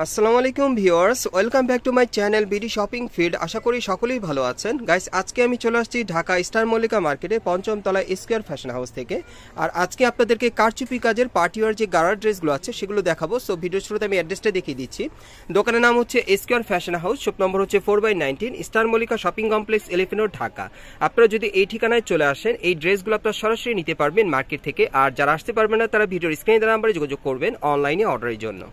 আসসালামু আলাইকুম viewers, welcome back to my channel BD shopping field. আশা করি সকলেই ভালো আছেন। গাইস, আজকে আমি চলে আসছি ঢাকা স্টার মল্লিকা মার্কেটে পঞ্চম তলায় স্কয়ার ফ্যাশন হাউস থেকে। আর আজকে আপনাদেরকে কারচুপি কাজের পার্টিওয়ার যে গাড়ার ড্রেসগুলো আছে সেগুলো দেখাবো। সো ভিডিওর শুরুতে আমি অ্যাড্রেসটা দেখিয়ে দিচ্ছি। দোকানের নাম হচ্ছে square fashion house, shop number হচ্ছে 4/19, star Mallika shopping complex, elephant road, Dhaka. আপনারা যদি এই ঠিকানায় চলে আসেন, এই ড্রেসগুলো আপনারা সরাসরি নিতে পারবেন মার্কেট থেকে। আর যারা আসতে পারবেন না তারা ভিডিওর স্ক্রিনে দেওয়া নাম্বারে যোগাযোগ করবেন অনলাইনে অর্ডারের জন্য।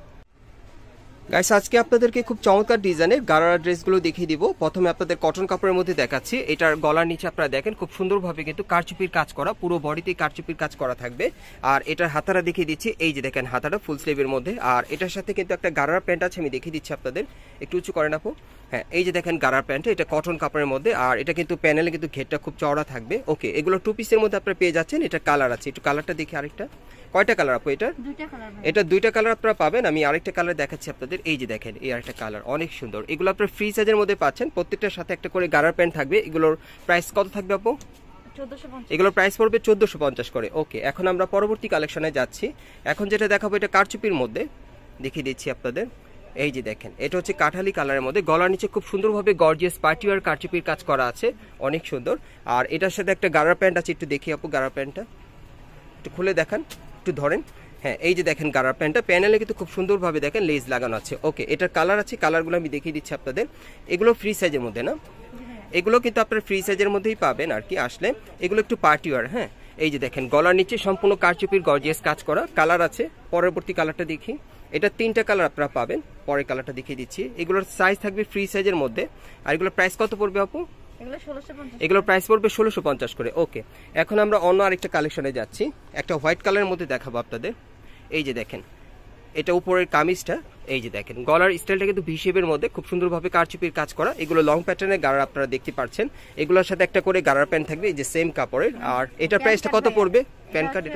গাইস, আজকে আপনাদেরকে খুব চমৎকার ডিজাইনের গারারা ড্রেসগুলো দেখিয়ে দিব। প্রথমে আপনাদের কটন কাপড়ের মধ্যে দেখাচ্ছি। এটার গলার নিচে আপনারা দেখেন খুব সুন্দরভাবে কিন্তু কারচুপির কাজ করা, পুরো বডিতে কারচুপির কাজ করা থাকবে। আর এটার হাতাটা দেখিয়ে দিচ্ছি, এই যে দেখেন হাতাটা ফুল স্লিভের মধ্যে। আর এটার সাথে কিন্তু একটা গারারা প্যান্ট আছে, আমি দেখিয়ে দিচ্ছি আপনাদের, একটু উঁচু করেন আপু। হ্যাঁ, এই যে দেখেন গারার প্যান্ট, এটা কটন কাপড়ের মধ্যে। আর এটা কিন্তু প্যানেলে কিন্তু ঘেরটা খুব চওড়া থাকবে। ওকে, এগুলো টু পিসের মধ্যে আপনারা পেয়ে যাচ্ছেন। এটা কালার আছে, একটু কালারটা দেখি। আরেকটা কয়টা কালার আপু? এটা দুইটা কালার আপনারা পাবেন। আমি আরেকটা কালার দেখাচ্ছি আপনাদের, এই যে দেখেন এই আরেকটা কালার, অনেক সুন্দর। এগুলো আপনারা ফ্রি সাইজের মধ্যে পাচ্ছেন, প্রত্যেকটার সাথে একটা করে গারার প্যান্ট থাকবে। এগুলোর প্রাইস কত থাকবে আপু? 1450। এগুলোর প্রাইস পড়বে 1450 করে। ওকে, এখন আমরা পরবর্তী কালেকশনে যাচ্ছি। এখন যেটা দেখাবো এটা কারচুপির মধ্যে, দেখিয়ে দিচ্ছি আপনাদের। এই যে দেখেন, এটা হচ্ছে কাঠালি কালারের মধ্যে, গলার নিচে খুব সুন্দরভাবে গর্জিয়াস পার্টিওয়ার কারচুপির কাজ করা আছে, অনেক সুন্দর। আর এটার সাথে একটা গারার প্যান্ট আছে, একটু দেখি আপু গারার প্যান্টটা একটু খুলে দেখান, একটু ধরেন। হ্যাঁ, এই যে দেখেন গারার প্যান্টটা, প্যানেলে কিন্তু খুব সুন্দরভাবে দেখেন লেস লাগানো আছে। ওকে, এটার কালার আছে, কালারগুলো আমি দেখিয়ে দিচ্ছি আপনাদের। এগুলো ফ্রি সাইজের মধ্যে না, এগুলো কিন্তু আপনারা ফ্রি সাইজের মধ্যেই পাবেন আর কি আসলে। এগুলো একটু পার্টিওয়ার। হ্যাঁ, এই যে দেখেন গলার নিচে সম্পূর্ণ কারচুপির গর্জিয়াস কাজ করা, কালার আছে। পরবর্তী কালারটা দেখি, এটা তিনটা কালার আপনারা পাবেন। পরের কালারটা দেখিয়ে দিচ্ছি। এগুলোর সাইজ থাকবে ফ্রি সাইজের মধ্যে। আর এগুলোর প্রাইস কত পড়বে আপু? এগুলোর প্রাইস পড়বে 1650 করে। ওকে, এখন আমরা অন্য আরেকটা কালেকশনে যাচ্ছি। একটা হোয়াইট কালারের মধ্যে দেখাবো আপনাদের। এই যে দেখেন, এটা উপরের কামিজটা, এই যে দেখেন গলার স্টাইলটা কিন্তু ভি শেপের মধ্যে খুব সুন্দরভাবে কারচুপির কাজ করা। এগুলো লং প্যাটার্নের গাড়া আপনারা দেখতে পাচ্ছেন। এগুলোর সাথে একটা করে গাড়ার প্যান্ট থাকবে, এই যে সেম কাপড়ের। আর এটার প্রাইসটা কত পড়বে? প্যান্ট কার্ড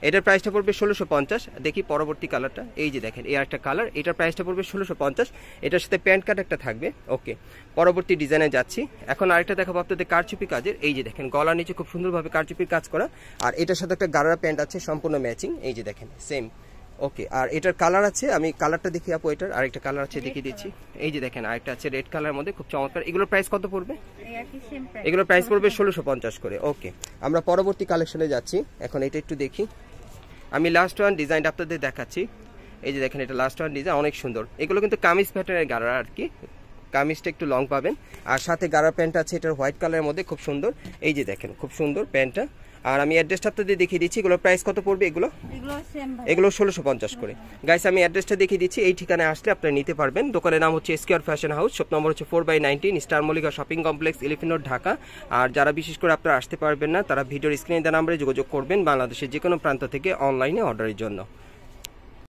এটার প্রাইসটা পড়বে 1650। দেখি পরবর্তী কালারটা, এই যে দেখেন এই একটা কালার, এটার প্রাইসটা পড়বে 1650। এটার সাথে প্যান্ট কার্ড একটা থাকবে। ওকে, পরবর্তী ডিজাইনে যাচ্ছি। এখন আরেকটা দেখাবো আপনাদের কারচুপি কাজের। এই যে দেখেন গলার নিচে খুব সুন্দরভাবে কারচুপির কাজ করা। আর এটার সাথে একটা গাড়ার প্যান্ট আছে, সম্পূর্ণ ম্যাচিং। এই যে দেখেন সেম। ওকে, আর এটার কালার আছে, আমি কালারটা দেখি আপু। এটার আরেকটা কালার আছে, দেখিয়ে দিচ্ছি। এই যে দেখেন আরেকটা আছে রেড কালারের মধ্যে, খুব চমৎকার। এগুলোর প্রাইস কত পড়বে? এগুলোর প্রাইস পড়বে 1650 করে। ওকে, আমরা পরবর্তী কালেকশনে যাচ্ছি। এখন এটা একটু দেখি, আমি লাস্ট ওয়ান ডিজাইনটা আপনাদের দেখাচ্ছি। এই যে দেখেন, এটা লাস্ট ওয়ান ডিজাইন, অনেক সুন্দর। এগুলো কিন্তু কামিজ প্যাটার্নের গাড়া আর কি, কামিজটা একটু লং পাবেন। আর সাথে গাড়া প্যান্ট আছে, এটার হোয়াইট কালারের মধ্যে, খুব সুন্দর। এই যে দেখেন খুব সুন্দর প্যান্টটা। আর আমি অ্যাড্রেসটা আপনাদের দেখিয়ে দিচ্ছি। এগুলোর প্রাইস কত পড়বে? এগুলো 1650 করে। গাইস, আমি অ্যাড্রেসটা দেখিয়ে দিচ্ছি। এই ঠিকানায় আসলে আপনারা নিতে পারবেন। দোকানের নাম হচ্ছে square fashion house, shop number হচ্ছে 4/19, star Mallika shopping complex, elephant road, Dhaka. আর যারা বিশেষ করে আপনারা আসতে পারবেন না তারা ভিডিওর স্ক্রিনে দেওয়া নাম্বারে যোগাযোগ করবেন বাংলাদেশের যে কোনো প্রান্ত থেকে অনলাইনে অর্ডারের জন্য।